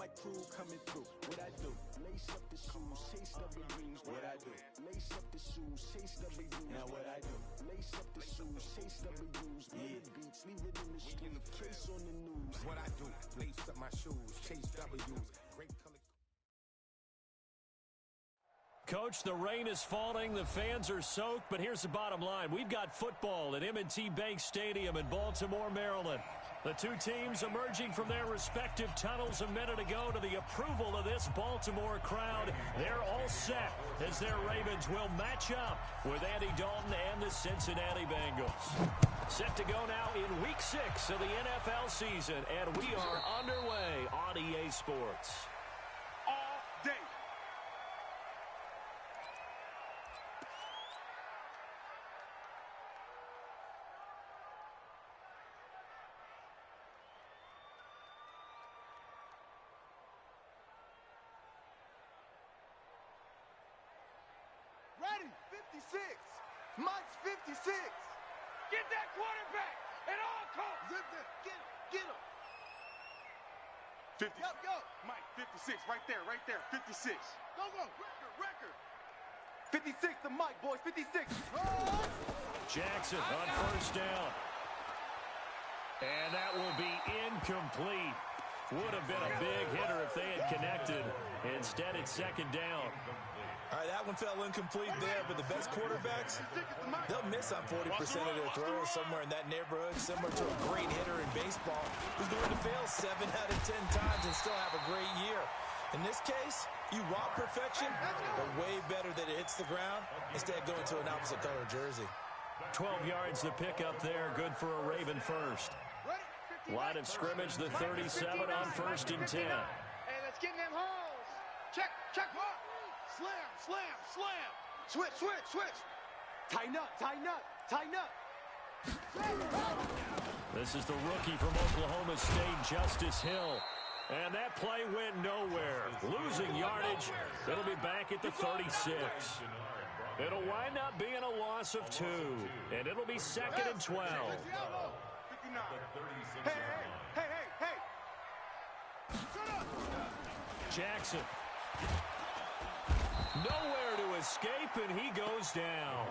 my crew coming through. What I do? Lace up the shoes, chase W's. What I do? Lace up the shoes, chase W's. Now what I do? Lace up the shoes, chase W's. Yeah. Beats, leave it in the street, case on the news. What I do? Lace up my shoes, chase W's. Great color. Coach, the rain is falling, the fans are soaked, but here's the bottom line. We've got football at M&T Bank Stadium in Baltimore, Maryland. The two teams emerging from their respective tunnels a minute ago to the approval of this Baltimore crowd. They're all set as their Ravens will match up with Andy Dalton and the Cincinnati Bengals. Set to go now in Week 6 of the NFL season, and we are underway on EA Sports. All day. Ready, 56. Mike's 56. Get that quarterback at all costs. Zip it. Get him. 50. Go. Mike, 56, right there, 56. Go. Record. 56 to Mike, boys, 56. Jackson on first down. And that will be incomplete. Would have been a big hitter if they had connected. Instead, it's second down. All right, that one fell incomplete there, but the best quarterbacks, they'll miss on 40% of their throws, somewhere in that neighborhood, similar to a great hitter in baseball who's going to fail 7 out of 10 times and still have a great year. In this case, you want perfection, but way better that it hits the ground instead of going to an opposite color jersey. 12 yards to pick up there, good for a Raven first. Line of scrimmage, the 37 on first and 10. Hey, let's get in them holes. Check. Slam. Switch. Tighten up. This is the rookie from Oklahoma State, Justice Hill. And that play went nowhere. Losing yardage. It'll be back at the 36. It'll wind up being a loss of 2. And it'll be second and 12. Hey. Shut up. Jackson. Nowhere to escape, and he goes down.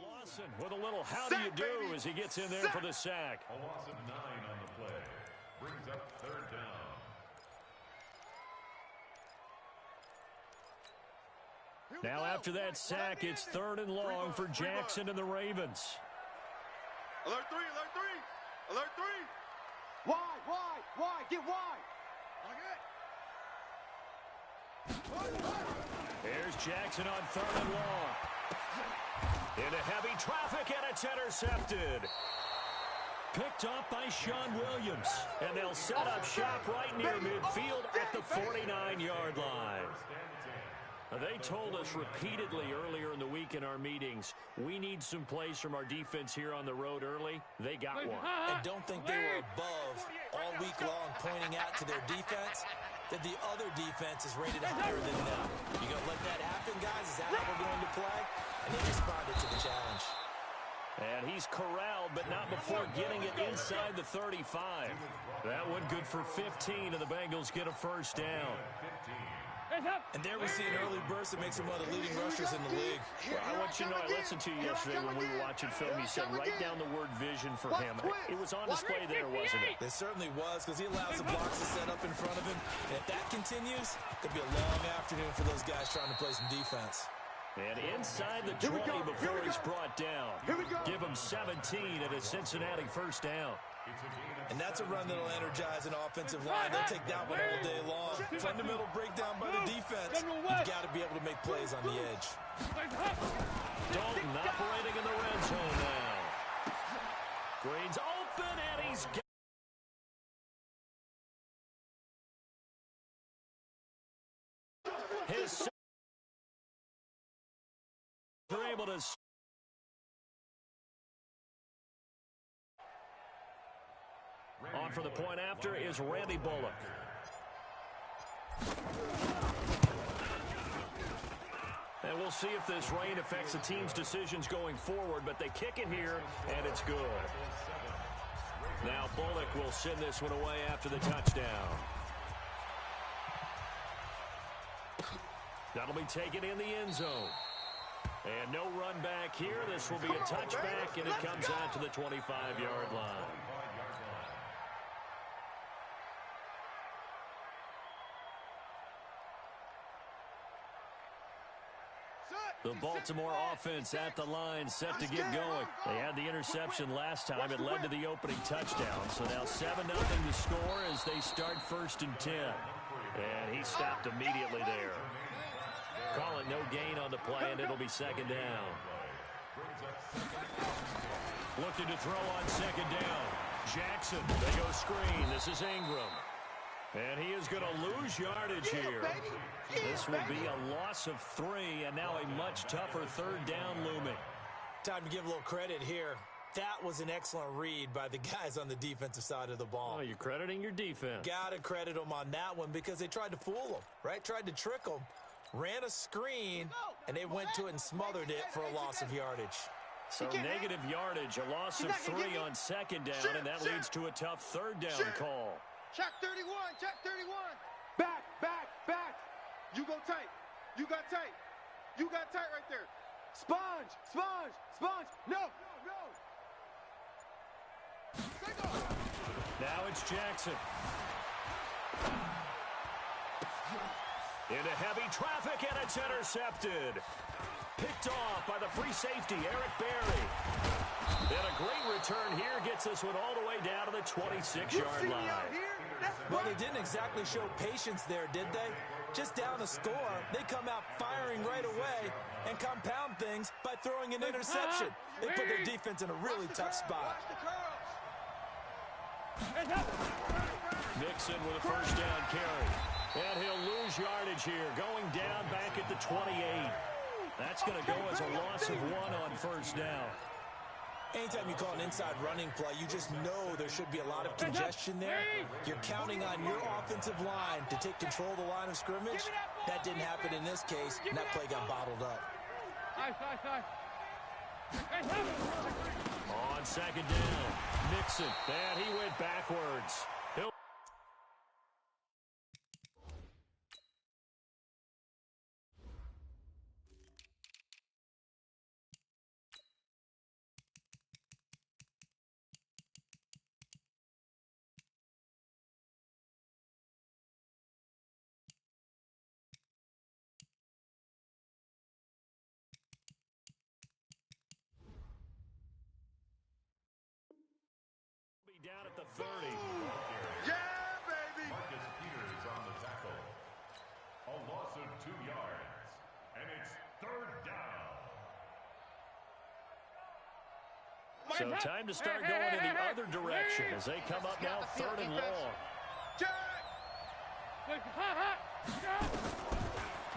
Lawson with a little how do you do as he gets in there for the sack. A loss of 9 on the play. Brings up third down. Now after that sack, it's third and long for Jackson and the Ravens. Alert 3. Why? Get wide. Here's Jackson on third and long. Into heavy traffic, and it's intercepted. Picked up by Sean Williams. And they'll set up shop right near midfield at the 49-yard line. They told us repeatedly earlier in the week in our meetings, we need some plays from our defense here on the road early. They got one. And don't think they were above all week long pointing out to their defense that the other defense is rated higher than them. You going to let that happen, guys? Is that how we're going to play? And they responded to the challenge. And he's corralled, but not before getting it inside the 35. That one good for 15, and the Bengals get a first down. And there we see an early burst that makes him one of the leading rushers in the league. Well, I want you to know, I listened to you yesterday when we were watching film. You said write down the word vision for him. It was on display there, wasn't it? It certainly was, because he allows the blocks to set up in front of him. And if that continues, it'll be a long afternoon for those guys trying to play some defense. And inside the 20 before he's brought down. Give him 17 at a Cincinnati first down. And that's a run that'll energize an offensive line. They'll take that one all day long. Fundamental breakdown by the defense. You've got to be able to make plays on the edge. Dalton operating in the red zone now. Green's open, and he's got his. They're able to. On for the point after is Randy Bullock. And we'll see if this rain affects the team's decisions going forward, but they kick it here, and it's good. Now Bullock will send this one away after the touchdown. That'll be taken in the end zone. And no run back here. This will be a touchback, and it comes out to the 25-yard line. The Baltimore offense at the line, set to get going. They had the interception last time. It led to the opening touchdown. So now 7-0 to score as they start 1st and 10. And he stopped immediately there. Call it no gain on the play, and it'll be 2nd down. Looking to throw on 2nd down. Jackson, they go screen. This is Ingram. And he is going to lose yardage here. This will be a loss of 3, and now a much tougher 3rd down looming. Time to give a little credit here. That was an excellent read by the guys on the defensive side of the ball. Oh, you're crediting your defense. Got to credit them on that one because they tried to fool them, right? Tried to trick them. Ran a screen, and they went to it and smothered it for a loss of yardage. So negative yardage, a loss of 3 on 2nd down, and that leads to a tough 3rd down call. Check 31, check 31. Back, back, back. You go tight. You got tight. You got tight right there. Sponge, sponge, sponge. No, no, no. Now it's Jackson. Into heavy traffic, and it's intercepted. Picked off by the free safety, Eric Berry. And a great return here gets this one all the way down to the 26-yard line. Well, they didn't exactly show patience there, did they? Just down a score, they come out firing right away and compound things by throwing an interception. They put their defense in a really tough spot. Nixon with a 1st down carry. And he'll lose yardage here, going down back at the 28. That's going to go as a loss of 1 on 1st down. Anytime you call an inside running play, you just know there should be a lot of congestion there. You're counting on your offensive line to take control of the line of scrimmage. That didn't happen in this case, and that play got bottled up. On 2nd down, Nixon. And he went backwards. Down at the 30. Yeah, baby. Marcus Peters on the tackle. A loss of 2 yards. And it's 3rd down. So time to start going in the other direction as they come up now 3rd and long.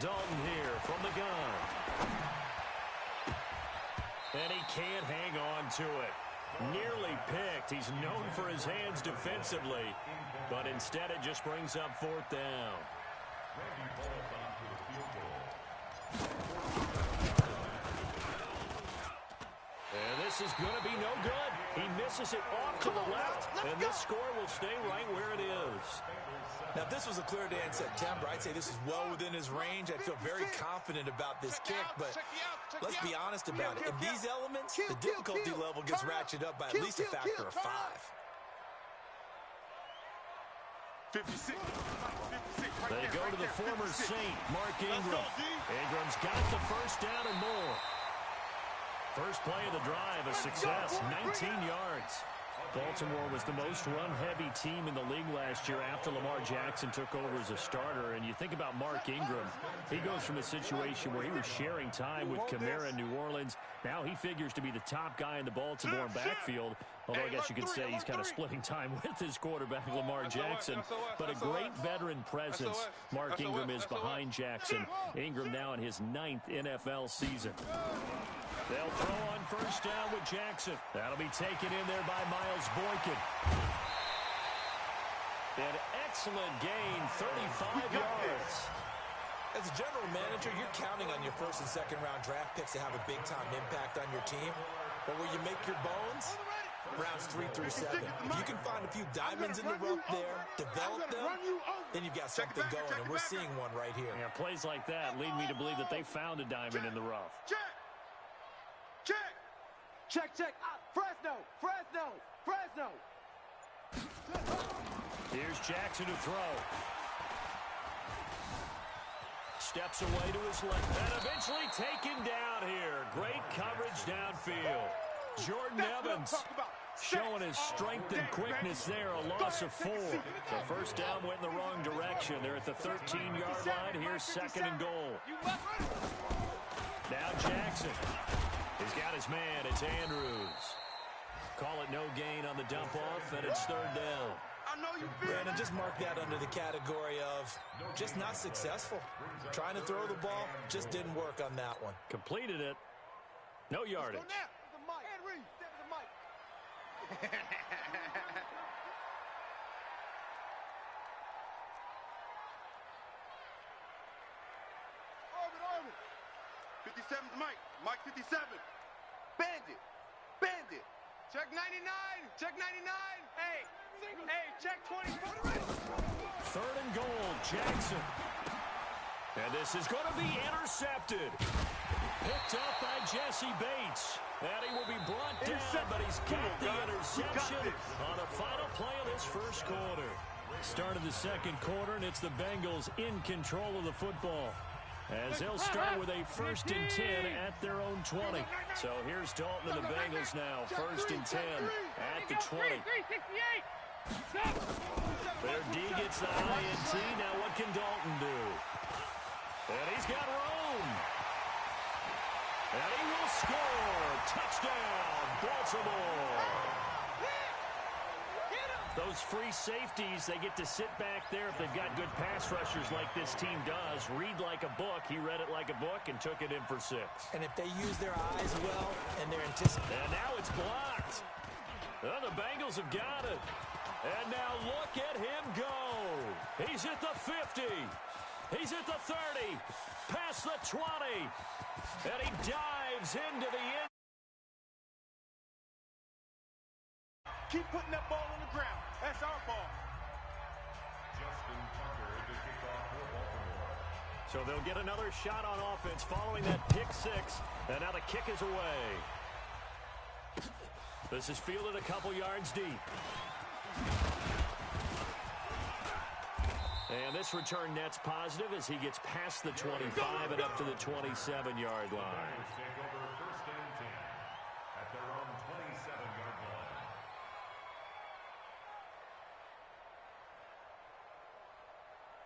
Dalton here from the gun. And he can't hang on to it. Nearly picked. He's known for his hands defensively, but instead it just brings up 4th down. And this is going to be no good. He misses it off to the left, and this score will stay right where it is. Now, if this was a clear day in September, I'd say this is well within his range. I'd feel very confident about this kick, but let's be honest about it. In these elements, the difficulty level gets ratcheted up by at least a factor of 5. 56. They go to the former Saint, Mark Ingram. Ingram's got the 1st down and more. First play of the drive, a success, 19 yards. Baltimore was the most run-heavy team in the league last year after Lamar Jackson took over as a starter. And you think about Mark Ingram, he goes from a situation where he was sharing time with Kamara in New Orleans. Now he figures to be the top guy in the Baltimore backfield. Although I guess you could say he's kind of splitting time with his quarterback, Lamar Jackson. But a great veteran presence. Mark Ingram is behind Jackson. Ingram now in his 9th NFL season. They'll throw on 1st down with Jackson. That'll be taken in there by Miles Boykin. An excellent gain, 35 yards. As a general manager, you're counting on your first and second round draft picks to have a big-time impact on your team. But where you make your bones, rounds 3 through 7. If you can find a few diamonds in the rough there, develop them, then you've got something going, and we're seeing one right here. Yeah, plays like that lead me to believe that they found a diamond in the rough. Check. Check. Check, check. Fresno. Fresno. Fresno. Here's Jackson to throw. Steps away to his left and eventually taken down here. Great coverage downfield. Jordan Evans showing his strength and quickness there. A loss of 4. So first down went in the wrong direction. They're at the 13-yard line. Here's second and goal. Now Jackson. He's got his man. It's Andrews. Call it no gain on the dump off, and it's third down. Brandon, just mark that under the category of just not successful. Trying to throw the ball, just didn't work on that one. Completed it. No yardage. Arvin. 57's Mike. Mike 57. Bandit. Bandit. Check 99. Check 99. Hey, check 24. Third and goal, Jackson. And this is going to be intercepted. Picked up by Jesse Bates. And he will be brought down, but he's got the interception on the final play of this first quarter. Start of the second quarter, and it's the Bengals in control of the football, as they'll start with a 1st and 10 at their own 20. So here's Dalton and the Bengals now, 1st and 10 at the 20. Their D gets the INT. Now what can Dalton do? And he's got room. And he will score. Touchdown, Baltimore. Those free safeties, they get to sit back there if they've got good pass rushers like this team does. Read like a book. He read it like a book and took it in for 6. And if they use their eyes well and they're anticipating. And now it's blocked. Well, the Bengals have got it. And now look at him go. He's at the 50. He's at the 30. Past the 20. And he dives into the end. Keep putting that ball on the ground. That's our ball. Justin Tucker, the kickoff for Baltimore. So they'll get another shot on offense following that pick 6. And now the kick is away. This is fielded a couple yards deep. And this return net's positive as he gets past the 25 and up to the 27-yard line. Take over 1st and 10 at their own 27-yard line.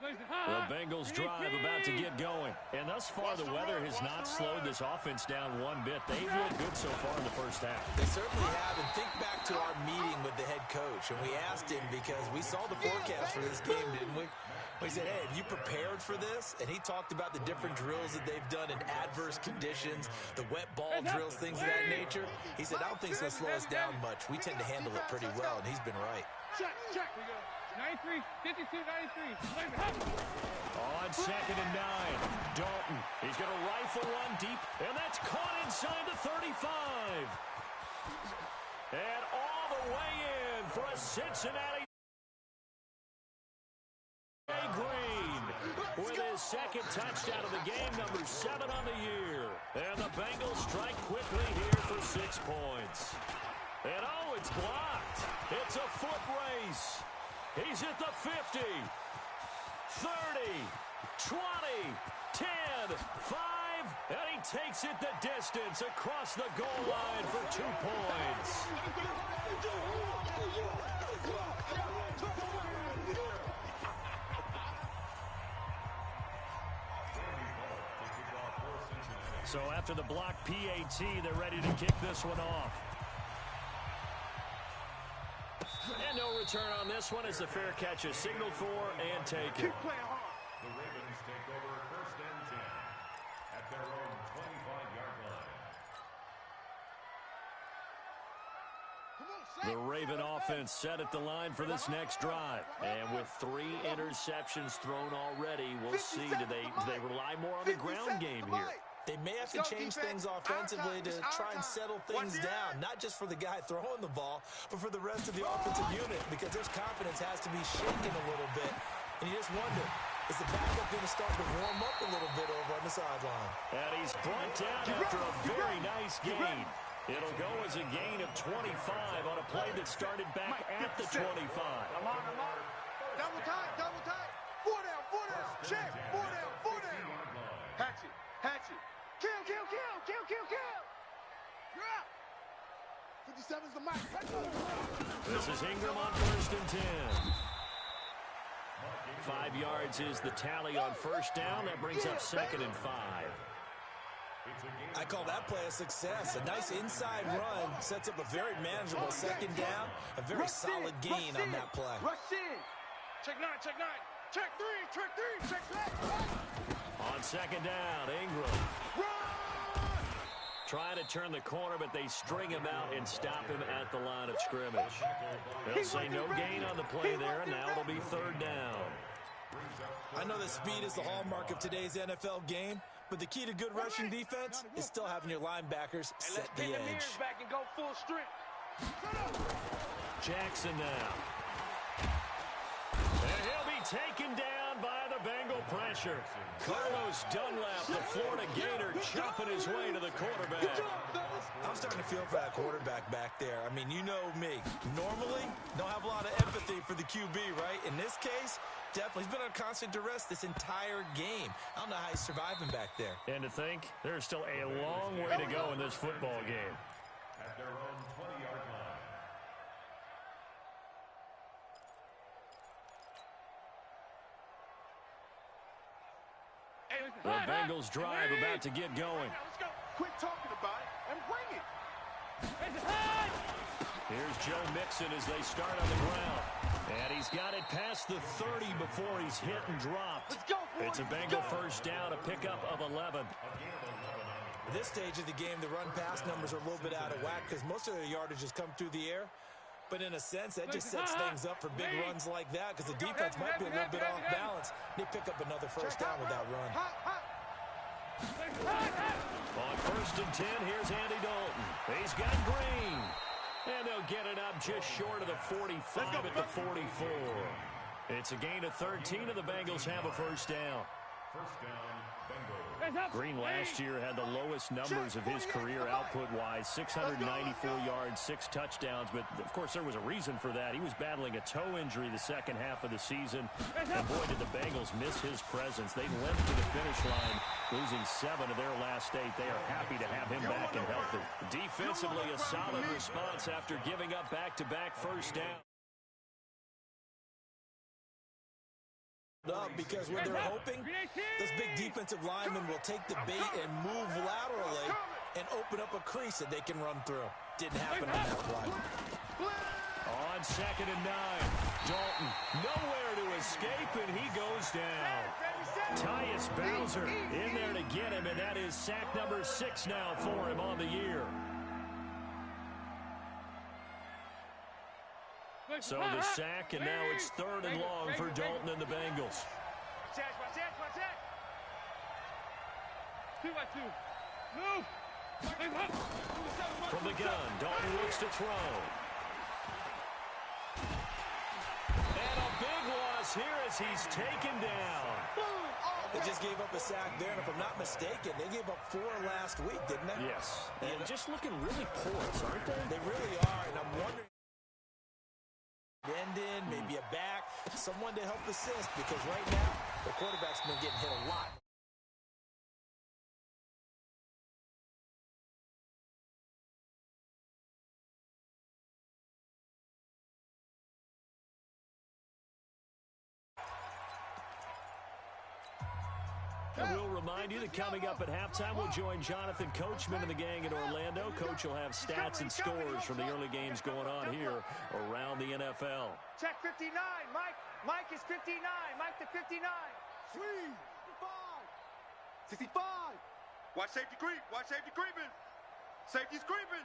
The Bengals drive about to get going. And thus far, the weather has not slowed this offense down one bit. They've looked good so far in the first half. They certainly have. And think back to our meeting with the head coach. And we asked him because we saw the forecast for this game, didn't we? We said, hey, have you prepared for this? And he talked about the different drills that they've done in adverse conditions, the wet ball drills, things of that nature. He said, I don't think it's going to slow us down much. We tend to handle it pretty well, and he's been right. Check. 93, 52, 93. On 2nd and 9, Dalton. He's going to rifle one deep, and that's caught inside the 35. And all the way in for a Cincinnati Green with his second touchdown of the game, number 7 on the year. And the Bengals strike quickly here for 6 points. And oh, it's blocked. It's a foot race. He's at the 50, 30, 20, 10, 5, and he takes it the distance across the goal line for 2 points. So after the block PAT, they're ready to kick this one off. And no return on this one as the fair catch is signaled for and taken. Keep playing hard. The Ravens take over 1st and 10 at their own 25-yard line. The Raven offense set at the line for this next drive. And with 3 interceptions thrown already, we'll see, do they rely more on the ground game here? They may have to change things offensively to try and settle things down, not just for the guy throwing the ball, but for the rest of the offensive unit, because their confidence has to be shaken a little bit. And you just wonder, is the backup going to start to warm up a little bit over on the sideline? And he's brought down after a very nice gain. It'll go as a gain of 25 on a play that started back at the 25. Come on. Double time. 4 down. Check. 4 down. Hatchet. Kill. You're out. 57's the mic. This is Ingram on 1st and 10. 5 yards is the tally on first down. That brings up 2nd and 5. I call that play a success. A nice inside run sets up a very manageable 2nd down. A very solid gain on that play. Rush in. Check 9. Check 3. On 2nd down, Ingram. Trying to turn the corner, but they string him out and stop him at the line of scrimmage. They'll say no gain on the play there, and now it'll be 3rd down. I know that speed is the hallmark of today's NFL game, but the key to good rushing defense is still having your linebackers set the edge. Back and go full strength. Jackson now. And he'll be taken down by the Bengal pressure. Carlos Dunlap, the Florida Gator, chopping his way to the quarterback. I'm starting to feel for that quarterback back there. I mean, you know me. Normally, don't have a lot of empathy for the QB, right? In this case, definitely. He's been on constant duress this entire game. I don't know how he's surviving back there. And to think, there's still a long way to go in this football game. At their own 20-yard line. The Bengals drive about to get going. Quit talking about it and bring it. Here's Joe Mixon as they start on the ground. And he's got it past the 30 before he's hit and dropped. It's a Bengal first down, a pickup of 11. At this stage of the game, the run-pass numbers are a little bit out of whack because most of their yardage has come through the air. But in a sense, that just sets things up for big runs like that because the defense might be a little bit off balance. They pick up another first down with that run. On 1st and 10, here's Andy Dalton. He's got Green. And they'll get it up just short of the 45 at the 44. It's a gain of 13, and the Bengals have a first down. First down, Bengals. Green last year had the lowest numbers of his career output-wise, 694 yards, 6 touchdowns. But, of course, there was a reason for that. He was battling a toe injury the second half of the season. And, boy, did the Bengals miss his presence. They limped to the finish line, losing 7 of their last 8. They are happy to have him back and healthy. Defensively, a solid response after giving up back-to-back first down. Up because when they're hoping, those big defensive linemen will take the bait and move laterally and open up a crease that they can run through. Didn't happen on that play. On 2nd and 9, Dalton nowhere to escape, and he goes down. Tyus Bowser in there to get him, and that is sack number 6 now for him on the year. So the sack, and now it's 3rd and long for Dalton and the Bengals. From the gun, Dalton looks to throw. And a big loss here as he's taken down. They just gave up a sack there, and if I'm not mistaken, they gave up 4 last week, didn't they? Yes. And just looking really porous, aren't they? They really are, and I'm wondering end in, maybe a back, someone to help assist, because right now, the quarterback's been getting hit a lot. And we'll remind you that coming up at halftime, we'll join Jonathan Coachman and the gang in Orlando. Coach will have stats and scores from the early games going on here around the NFL. Check 59, Mike. Mike is 59. Mike to 59. 65. Watch safety creep. Watch safety creeping. Safety's creeping.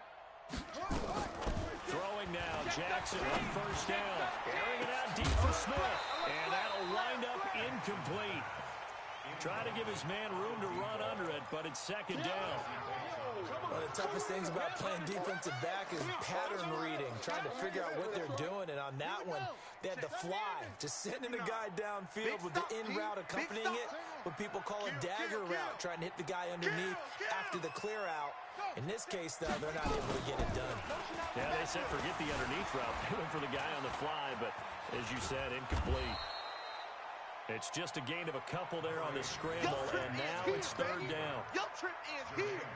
Throwing now, Jackson on first down. Airing it out deep for Smith. And that'll wind up incomplete. Trying to give his man room to run under it, but it's second down. One of the toughest things about playing defensive back is pattern reading, trying to figure out what they're doing. And on that one, they had the fly, just sending a guy downfield with the in route accompanying it, what people call a dagger route, trying to hit the guy underneath after the clear out. In this case, though, they're not able to get it done. Yeah, they said forget the underneath route. They went for the guy on the fly, but as you said, incomplete. It's just a gain of a couple there on the scramble, and now it's third down. Your trip is here.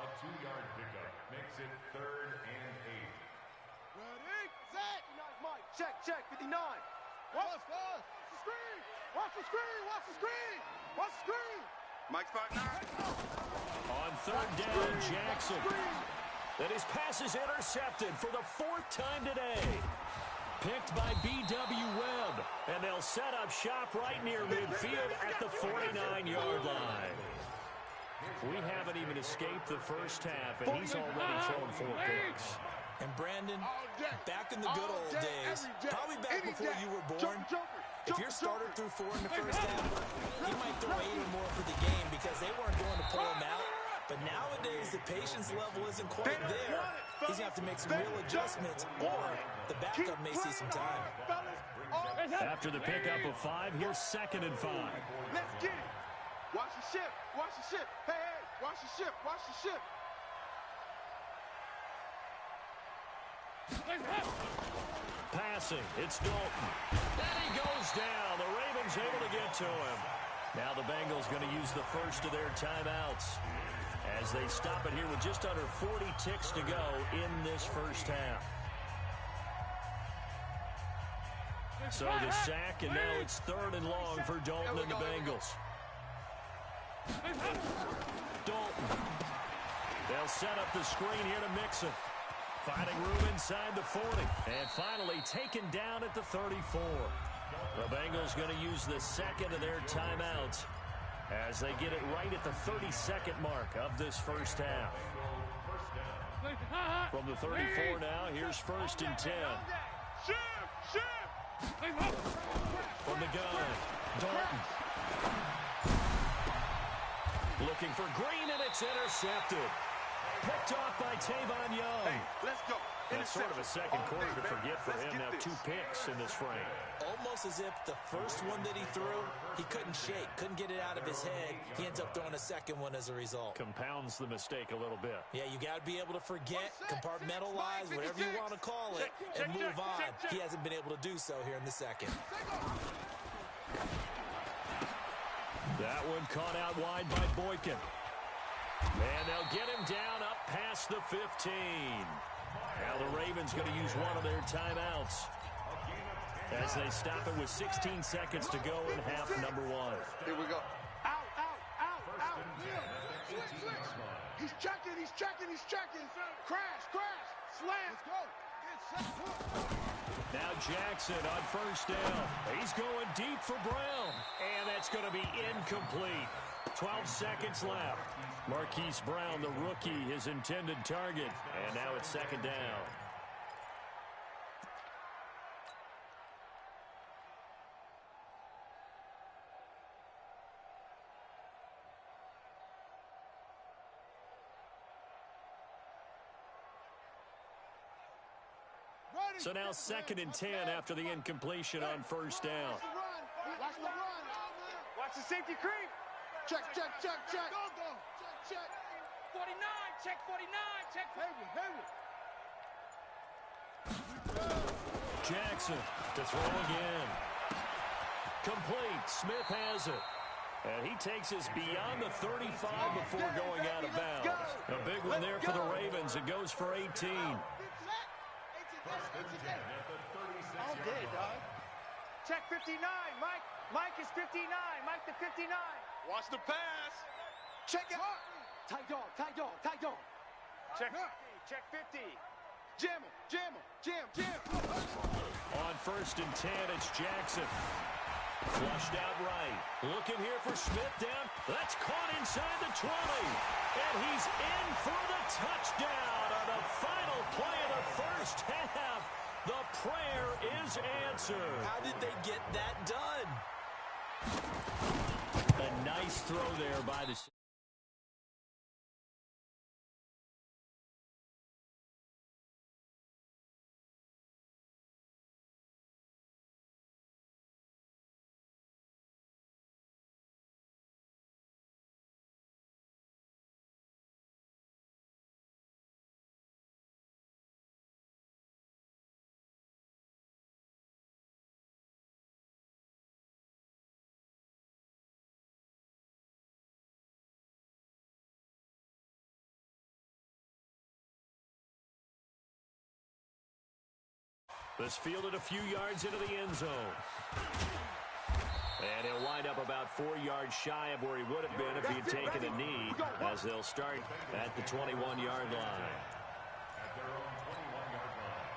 A 2-yard pickup makes it 3rd and 8. Ready, set. Mike, check, 59. Watch the screen. Watch the screen. Watch the screen. Watch the screen. Mike's partner. On third down, Jackson. Then his pass is intercepted for the 4th time today. Picked by B.W. Webb, and they'll set up shop right near midfield at the 49-yard line. We haven't even escaped the first half, and he's already thrown 4 picks. And Brandon, back in the good old days, probably back before you were born, if your starter threw 4 in the first half, he might throw 8 or more for the game because they weren't going to pull him out. But nowadays, the patience level isn't quite there. He's going to have to make some real adjustments, or the backup may see some time. After the pickup of 5, here's 2nd and 5. Let's get it. Watch the ship. Watch the ship. Hey, watch the ship. Watch the ship. Passing, it's Dalton. And he goes down. The Ravens able to get to him. Now the Bengals going to use the first of their timeouts as they stop it here with just under 40 ticks to go in this first half. So the sack, and now it's 3rd and long for Dalton and the Bengals. Dalton. They'll set up the screen here to Mixon. Finding room inside the 40. And finally taken down at the 34. The Bengals going to use the 2nd of their timeouts as they get it right at the 32nd mark of this first half. From the 34 now, here's 1st and 10. From the gun, Dalton. Looking for Green, and it's intercepted. Picked off by Tavon Young. Hey, let's go. That's sort of a second quarter to forget for him. Now 2 picks in this frame. Almost as if the first one that he threw, he couldn't shake, couldn't get it out of his head. He ends up throwing a second one as a result. Compounds the mistake a little bit. Yeah, you got to be able to forget, compartmentalize, whatever you want to call it, and move on. He hasn't been able to do so here in the second. That one caught out wide by Boykin. And they'll get him down up past the 15. Now the Ravens going to use one of their timeouts as they stop it with 16 seconds to go in half number 1. Here we go. Out. He's checking. Crash. Slam. Let's go. Now Jackson on first down. He's going deep for Brown. And that's going to be incomplete. 12 seconds left. Marquise Brown, the rookie, his intended target. And now it's 2nd down. So now 2nd and 10 after the incompletion on first down. Watch the run. Watch the safety creep. Check. Go. Check. 49, check 49, check. Hayward. Jackson to throw again. Complete. Smith has it. And he takes us beyond the 35 before going out of bounds. A big one there for the Ravens. It goes for 18. All day, dog. Check 59, Mike. Mike is 59. Mike the 59. Watch the pass. Check it. Tight dog. Check 50. Jam him. 1st and 10, it's Jackson. Flushed out right. Looking here for Smith down. That's caught inside the 20. And he's in for the touchdown on the final play of the first half. The prayer is answered. How did they get that done? A nice throw there by the... This fielded a few yards into the end zone. And he'll wind up about 4 yards shy of where he would have been if he had taken a knee, as they'll start at the 21-yard line. At their own 21-yard line.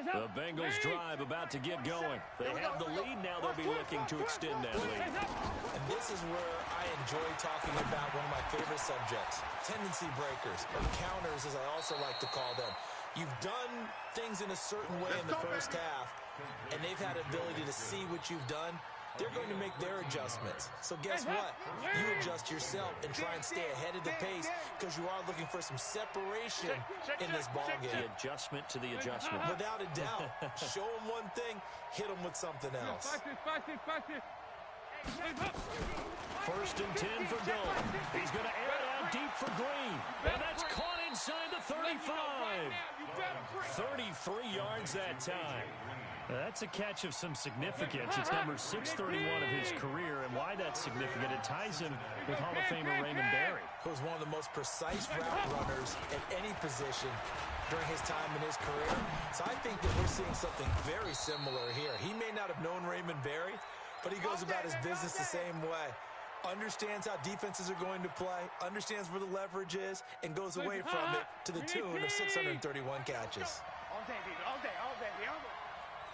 The Bengals drive about to get going. They have the lead now. They'll be looking to extend that lead. And this is where I enjoy talking about one of my favorite subjects, tendency breakers, or counters as I also like to call them. You've done things in a certain way in the first half, and they've had the ability to see what you've done. They're going to make their adjustments. So guess what? You adjust yourself and try and stay ahead of the pace because you are looking for some separation in this ballgame. The adjustment to the adjustment. Without a doubt. Show them one thing, hit them with something else. First and 10 for Dole. He's going to air it out deep for Green. And that's caught inside the 35. 33 yards that time. That's a catch of some significance. It's number 631 of his career, and why that's significant, it ties him with Hall of Famer Raymond Berry, who was one of the most precise route runners at any position during his time in his career. So I think that we're seeing something very similar here. He may not have known Raymond Berry, but he goes about his business the same way. Understands how defenses are going to play, understands where the leverage is, and goes away from it to the tune of 631 catches. All day, baby, all day, all day, all day.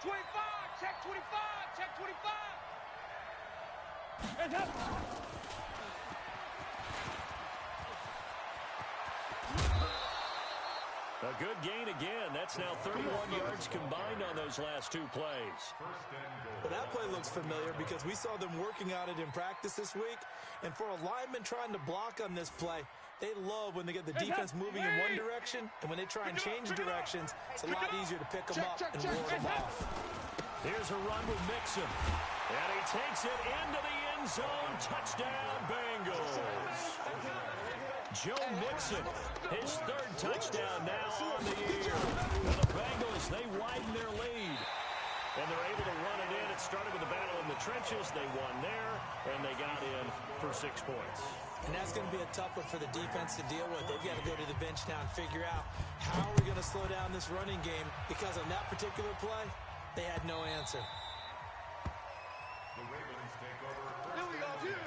25, check 25, check 25. Hands up. A good gain again. That's now 31 yards combined on those last two plays. Well, that play looks familiar because we saw them working on it in practice this week. And for a lineman trying to block on this play, they love when they get the defense moving in one direction, and when they try and change directions, it's a lot easier to pick them up and ward them off. Here's a run with Mixon, and he takes it into the end zone. Touchdown, Bengals. Joe Mixon, his third touchdown now on the year. And the Bengals, they widen their lead. And they're able to run it in. It started with a battle in the trenches. They won there, and they got in for 6 points. And that's going to be a tough one for the defense to deal with. They've got to go to the bench now and figure out how are we going to slow down this running game, because on that particular play, they had no answer. The Ravens take over first and 10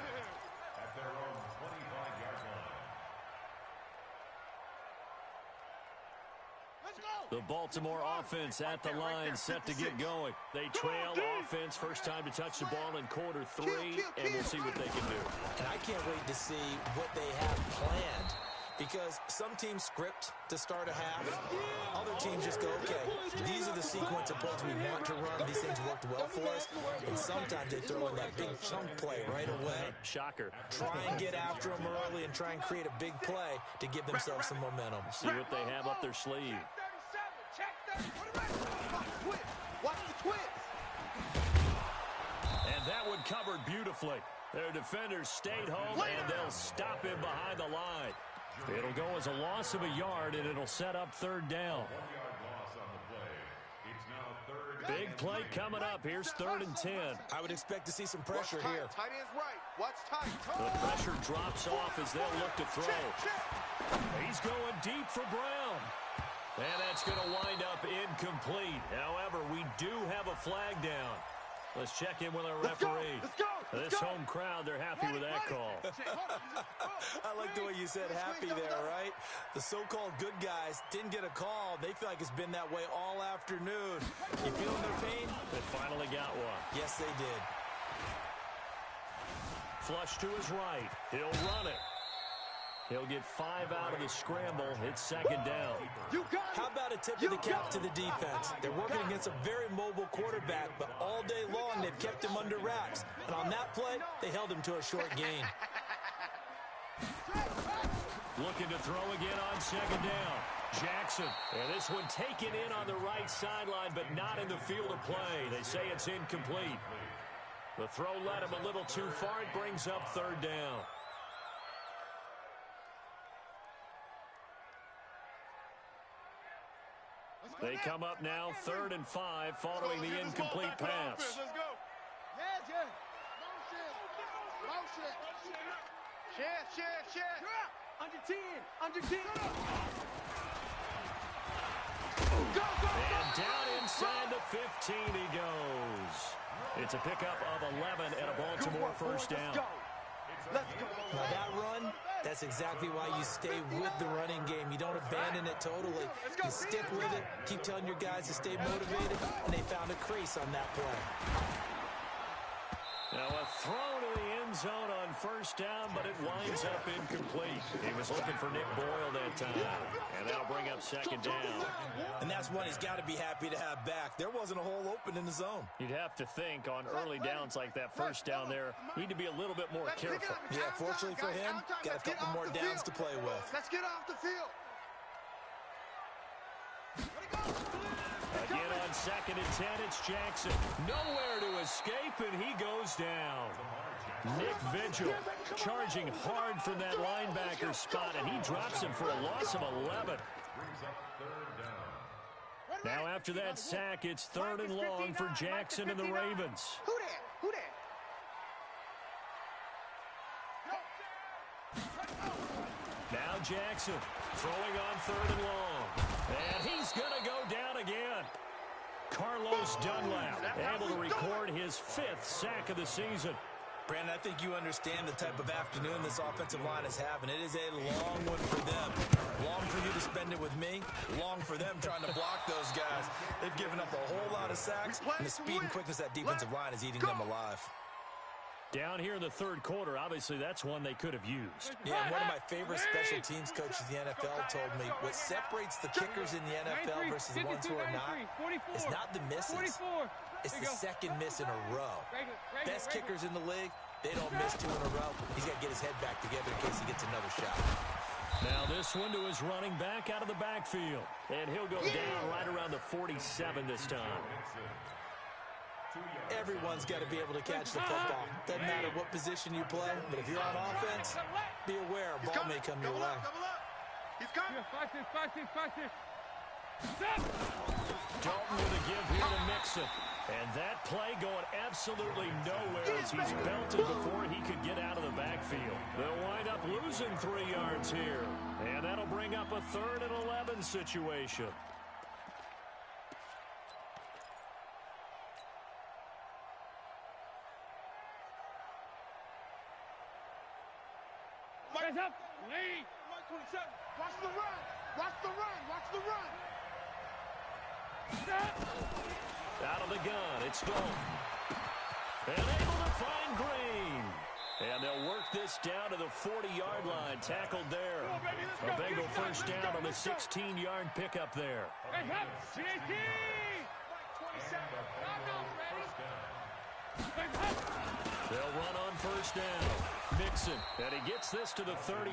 at their own 25-yard line. The Baltimore offense at the line, set to get going. They trail offense, first time to touch the ball in quarter 3, and we'll see what they can do. And I can't wait to see what they have planned, because some teams script to start a half. Other teams just go, okay, these are the sequence of plays we want to run. These things worked well for us. And sometimes they throw in that big chunk play right away. Shocker. Try and get after them early and try and create a big play to give themselves some momentum. See what they have up their sleeve. Watch the twist. And that one covered beautifully. Their defenders stayed home, and they'll stop him behind the line. It'll go as a loss of a yard, and it'll set up third down. 1-yard loss on the play. It's now third. Big play coming up. Here's 3rd and 10. I would expect to see some pressure here. Tight end's right. Watch tight. The pressure drops off as they'll look to throw. He's going deep for Brown. And that's going to wind up incomplete. However, we do have a flag down. Let's check in with our referee. This home crowd, they're happy with that call. I like the way you said happy there, right? The so-called good guys didn't get a call. They feel like it's been that way all afternoon. You feeling their pain? They finally got one. Yes, they did. Flush to his right. He'll run it. He'll get 5 out of the scramble. It's second down. How about a tip of the cap to the defense? They're working against a very mobile quarterback, but all day long they've kept him under wraps. And on that play, they held him to a short gain. Looking to throw again on second down. Jackson. And this one taken in on the right sideline, but not in the field of play. They say it's incomplete. The throw led him a little too far. It brings up third down. They come up now 3rd and 5 following the incomplete pass. Let's go. Yeah. Motion. Share. Under 10. Go. And down inside the 15 he goes. It's a pickup of 11 and a Baltimore first down. Let's go. Now that run, that's exactly why you stay with the running game. You don't abandon it totally. You stick with it, keep telling your guys to stay motivated, and they found a crease on that play. Now a throw to the end zone on first down, but it winds up incomplete. He was looking for Nick Boyle that time, and that'll bring up second down. And that's one he's got to be happy to have back. There wasn't a hole open in the zone. You'd have to think on early downs like that first down there, need to be a little bit more careful. Yeah, fortunately for him, got a couple more downs to play with. Let's get off the field. Again on 2nd and 10, it's Jackson. Nowhere to escape, and he goes down. Nick Vigil charging hard from that linebacker spot, and he drops him for a loss of 11. Now after that sack, it's 3rd and long for Jackson and the Ravens. Who that? Now Jackson throwing on 3rd and long. And he's going to go down again. Carlos Dunlap able to record his 5th sack of the season. Brandon, I think you understand the type of afternoon this offensive line is having. It is a long one for them. Long for you to spend it with me. Long for them trying to block those guys. They've given up a whole lot of sacks, and the speed and quickness of that defensive line is eating them alive. Down here in the 3rd quarter, obviously that's one they could have used. Yeah, and one of my favorite special teams coaches in the NFL told me what separates the kickers in the NFL versus the ones who are not is not the misses. It's the second miss in a row. Best kickers in the league, they don't miss 2 in a row. He's got to get his head back together in case he gets another shot. Now this one to his running back out of the backfield. And he'll go down right around the 47 this time. Everyone's got to be able to catch the football. Doesn't matter what position you play, but if you're on offense, be aware a ball may come your way. He's coming. Dalton with a give here to Mixon. And that play going absolutely nowhere as he's belted before he could get out of the backfield. They'll wind up losing 3 yards here. And that'll bring up a 3rd and 11 situation. Guys up. Lead. Mike 27. Watch the run. Out of the gun, it's Dalton. And able to find Green. And they'll work this down to the 40-yard line. Tackled there. A Bengal first down on the 16-yard pickup there. Guys up. CAT. They'll run on first down. Mixon, and he gets this to the 35.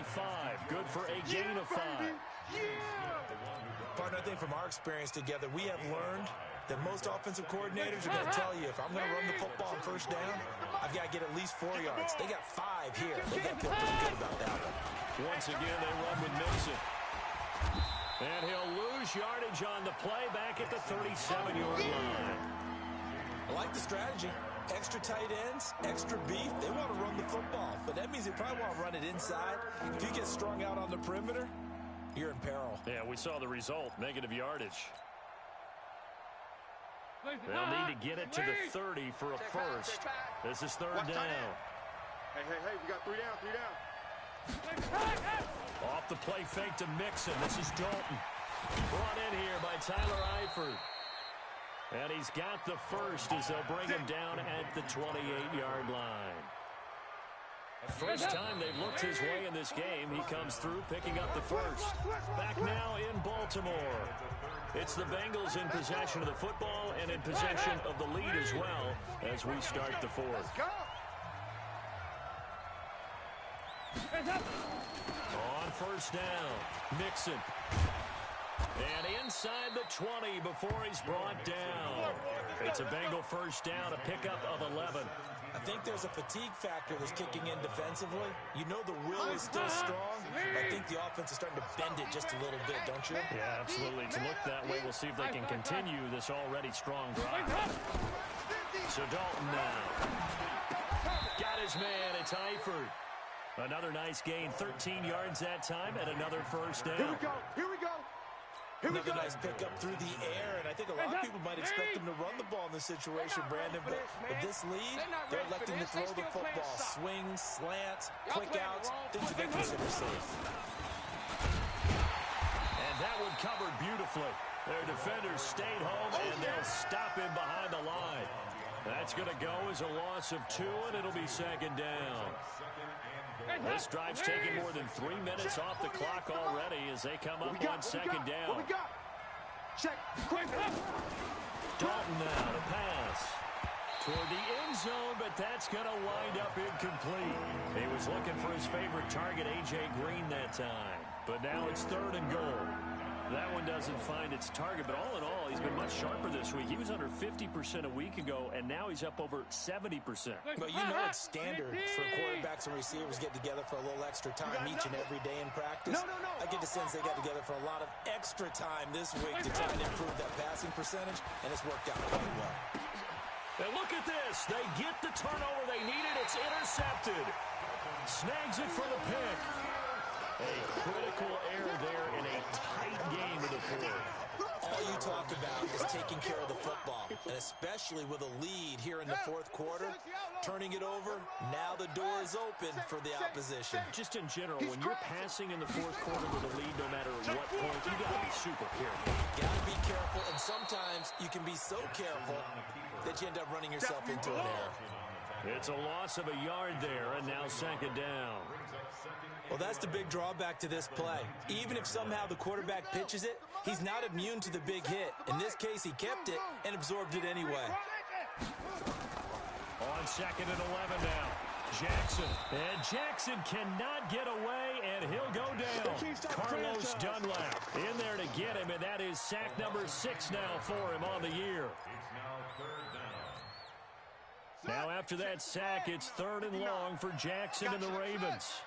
Good for a gain of 5. Partner, I think from our experience together, we have learned that most offensive coordinators are going to tell you, if I'm going to run the football on first down, I've got to get at least 4 yards. They got 5 here. They got to feel pretty good about that one. Once again, they run with Mixon. And he'll lose yardage on the play back at the 37-yard line. I like the strategy. Extra tight ends, extra beef. They want to run the football, but that means they probably want to run it inside. If you get strung out on the perimeter, you're in peril. Yeah, we saw the result, negative yardage. They'll need to get it to the 30 for a first. This is third down. Hey, we got 3 down. Off the play fake to Mixon. This is Dalton. Brought in here by Tyler Eifert. And he's got the first as they'll bring him down at the 28-yard line. First time they've looked his way in this game. He comes through picking up the first. Back now in Baltimore. It's the Bengals in possession of the football and in possession of the lead as well as we start the fourth. On first down, Mixon. And inside the 20 before he's brought down. It's a Bengal first down, a pickup of 11. I think there's a fatigue factor that's kicking in defensively. You know the will is still strong. I think the offense is starting to bend it just a little bit, don't you? Yeah, absolutely. To look that way, we'll see if they can continue this already strong drive. So Dalton now. Got his man. It's Eifert. Another nice gain, 13 yards that time, and another first down. Here we go. Another nice pickup through the air, and I think a lot of people might expect him to run the ball in this situation, Brandon, but with this lead, they're electing to throw the football. Swings, slants, quick outs, things that they consider safe. And that one covered beautifully. Their defenders stayed home, and they'll stop him behind the line. That's going to go as a loss of 2, and it'll be second down. This drive's taking more than 3 minutes off the clock already as they come up on second down. Check. Dalton now to pass toward the end zone, but that's going to wind up incomplete. He was looking for his favorite target, A.J. Green, that time. But now it's 3rd and goal. That one doesn't find its target, but all in all, he's been much sharper this week. He was under 50% a week ago, and now he's up over 70%. But you know it's standard for quarterbacks and receivers get together for a little extra time each and every day in practice. I get the sense they got together for a lot of extra time this week to try and improve that passing percentage, and it's worked out quite well. And look at this. They get the turnover they needed. It's intercepted. Snags it for the pick. A critical error there in a tight game of the fourth. All you talk about is taking care of the football, and especially with a lead here in the fourth quarter, turning it over, now the door is open for the opposition. Just in general, when you're passing in the fourth quarter with a lead, no matter what point, you got to be super careful. Got to be careful, and sometimes you can be so careful that you end up running yourself into an error. It's a loss of a yard there, and now second down. Well, that's the big drawback to this play. Even if somehow the quarterback pitches it, he's not immune to the big hit. In this case, he kept it and absorbed it anyway. On 2nd and 11 now. Jackson. And Jackson cannot get away, and he'll go down. Carlos Dunlap in there to get him, and that is sack number 6 now for him on the year. Now after that sack, it's 3rd and long for Jackson and the Ravens.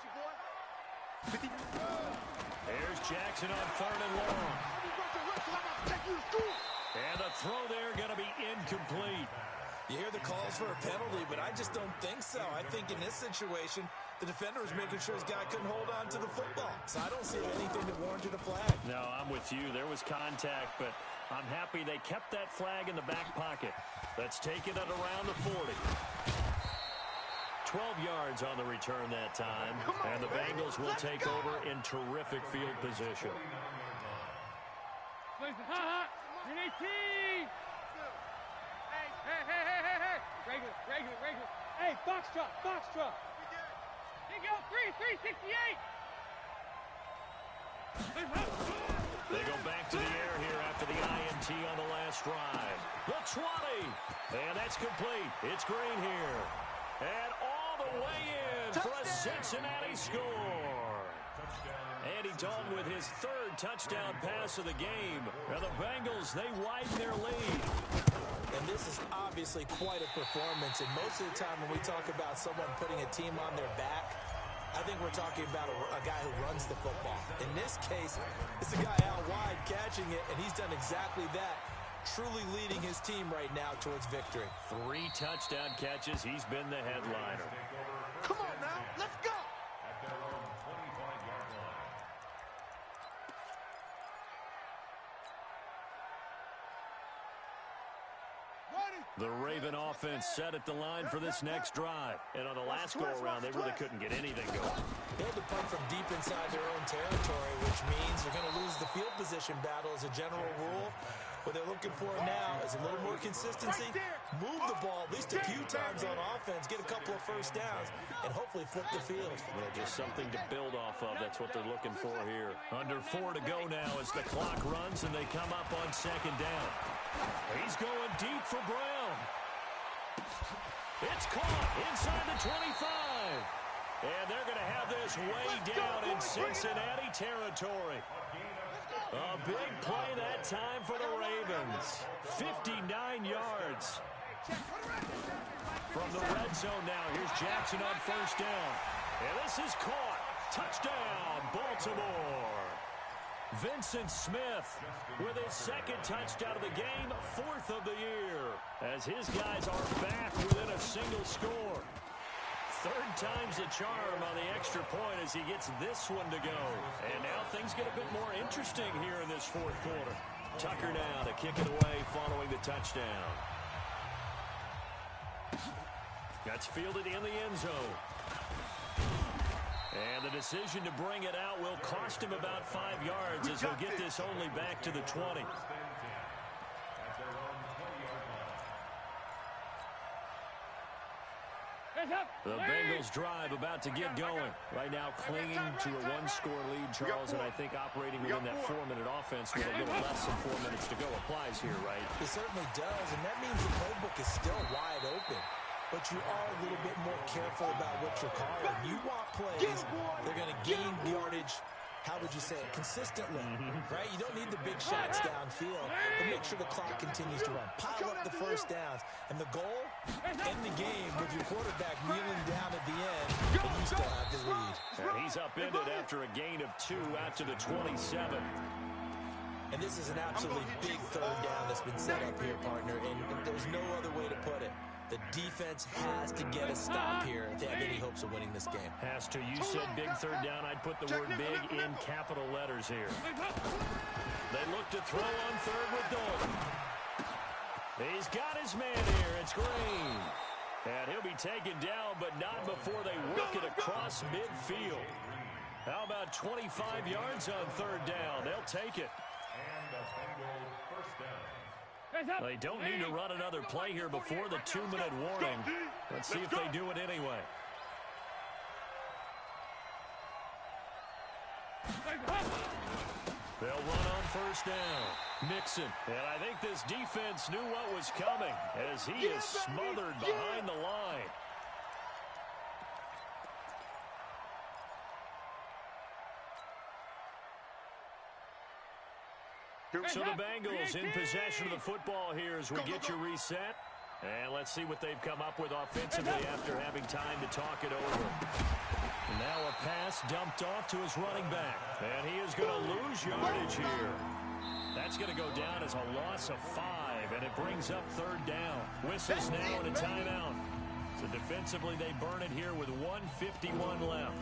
There's Jackson on 3rd and long. And the throw there going to be incomplete. You hear the calls for a penalty, but I just don't think so. I think in this situation, the defender was making sure his guy couldn't hold on to the football. So I don't see anything that warranted a flag. No, I'm with you. There was contact, but I'm happy they kept that flag in the back pocket. Let's take it at around the 40. 12 yards on the return that time, and the Bengals will take over in terrific field position. Hey. Regular. Hey, box drop. Here you go, 368. They go back to the air here after the INT on the last drive. The 20, and that's complete. It's Green here. And all the way in for a Cincinnati score. Andy Dalton with his 3rd touchdown pass of the game. And the Bengals, they widen their lead. And this is obviously quite a performance. And most of the time when we talk about someone putting a team on their back, I think we're talking about a guy who runs the football. In this case, it's a guy out wide catching it, and he's done exactly that. Truly leading his team right now towards victory. 3 touchdown catches. He's been the headliner. Come on now, let's go. The Raven offense set at the line for this next drive. And on the last go-around, they really couldn't get anything going. They had to punt from deep inside their own territory, which means they're going to lose the field position battle as a general rule. What they're looking for now is a little more consistency, move the ball at least a few times on offense, get a couple of first downs, and hopefully flip the field. Well, just something to build off of. That's what they're looking for here. Under 4 to go now as the clock runs and they come up on second down. He's going deep for Brown. It's caught inside the 25. And they're going to have this way down in Cincinnati territory. A big play that time for the Ravens. 59 yards. From the red zone now, here's Jackson on first down. And this is caught. Touchdown, Baltimore. Vincent Smith with his second touchdown of the game, 4th of the year, as his guys are back within a single score. 3rd time's the charm on the extra point as he gets this one to go. And now things get a bit more interesting here in this 4th quarter. Tucker now to kick it away following the touchdown. That's fielded in the end zone. And the decision to bring it out will cost him about 5 yards as he'll get this only back to the 20. The Bengals drive about to get going. Right now clinging to a 1-score lead, Charles, and I think operating within that 4-minute offense with a little less than 4 minutes to go applies here, right? It certainly does, and that means the playbook is still wide open. But you are a little bit more careful about what you're calling. You want plays, they're going to gain yardage, how would you say it, consistently, right? You don't need the big shots downfield, but make sure the clock continues to run. Pile up the first downs. And the goal, end the game with your quarterback kneeling down at the end, and you still have the lead. And he's upended after a gain of 2 out to the 27. And this is an absolutely big 3rd down that's been set up here, partner, and there's no other way to put it. The defense has to get a stop here if they have any hopes of winning this game. Has to. You said big 3rd down. I'd put the word big in capital letters here. They look to throw on 3rd with Dalton. He's got his man here. It's Green. And he'll be taken down, but not before they work it across midfield. How about 25 yards on 3rd down? They'll take it. And a Bengal first down. They don't need to run another play here before the 2-minute warning. Let's see if they do it anyway. They'll run on first down. Mixon. And I think this defense knew what was coming as he is smothered behind the line. So the Bengals in possession of the football here as we get you reset. And let's see what they've come up with offensively after having time to talk it over. And now a pass dumped off to his running back. And he is going to lose yardage here. That's going to go down as a loss of 5, and it brings up 3rd down. Whistles now and a timeout. So defensively they burn it here with 1:51 left.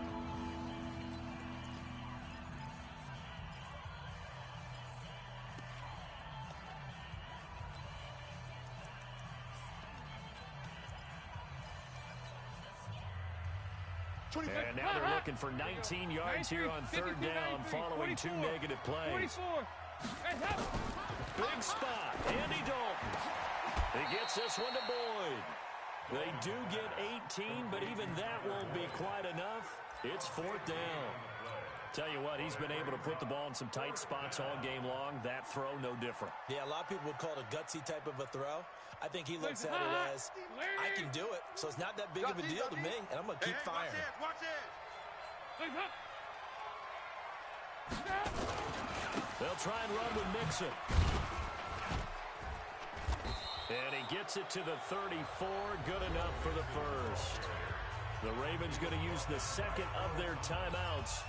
And now they're looking for 19 yards here on 3rd down following 2 negative plays. Big spot, Andy Dalton. He gets this one to Boyd. They do get 18, but even that won't be quite enough. It's 4th down. Tell you what, he's been able to put the ball in some tight spots all game long. That throw, no different. Yeah, a lot of people would call it a gutsy type of a throw. I think he looks at it as, I can do it, so it's not that big of a deal to me, and I'm going to keep firing. They'll try and run with Mixon. And he gets it to the 34, good enough for the first. The Ravens going to use the 2nd of their timeouts.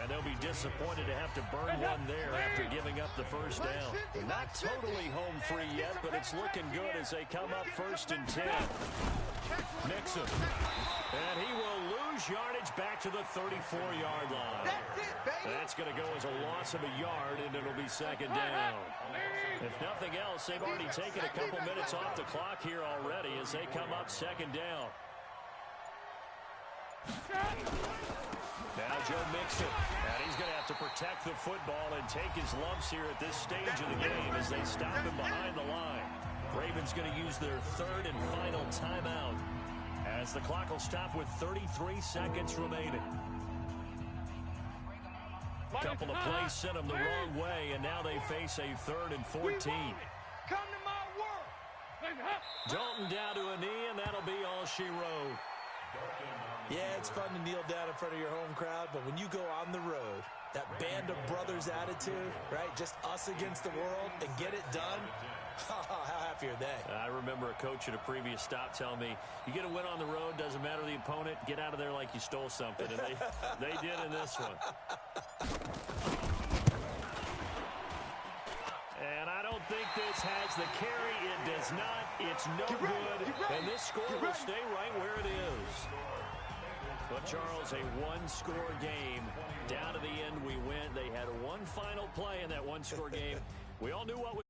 And they'll be disappointed to have to burn one there after giving up the first down. They're not totally home free yet, but it's looking good as they come up 1st and 10. Mixon. And he will lose lose yardage back to the 34-yard line. That's it, baby. That's going to go as a loss of a yard, and it'll be second down. If nothing else, they've already taken a couple minutes off the clock here already as they come up second down. Now Joe Mixon, and he's going to have to protect the football and take his lumps here at this stage of the game as they stop him behind the line. Ravens going to use their third and final timeout as the clock will stop with 33 seconds remaining. A couple of plays sent them the wrong way, and now they face a 3rd and 14. Come to my world. Dalton down to a knee, and that'll be all she wrote. Yeah, it's fun to kneel down in front of your home crowd, but when you go on the road, that band of brothers attitude, right? Just us against the world and get it done. How happy are they? I remember a coach at a previous stop telling me, you get a win on the road, doesn't matter the opponent, get out of there like you stole something. And they did in this one. And I don't think this has the carry. It does not. It's no good. And this score will stay right where it is. But, Charles, a one-score game. Down to the end we went. They had one final play in that one-score game. We all knew what was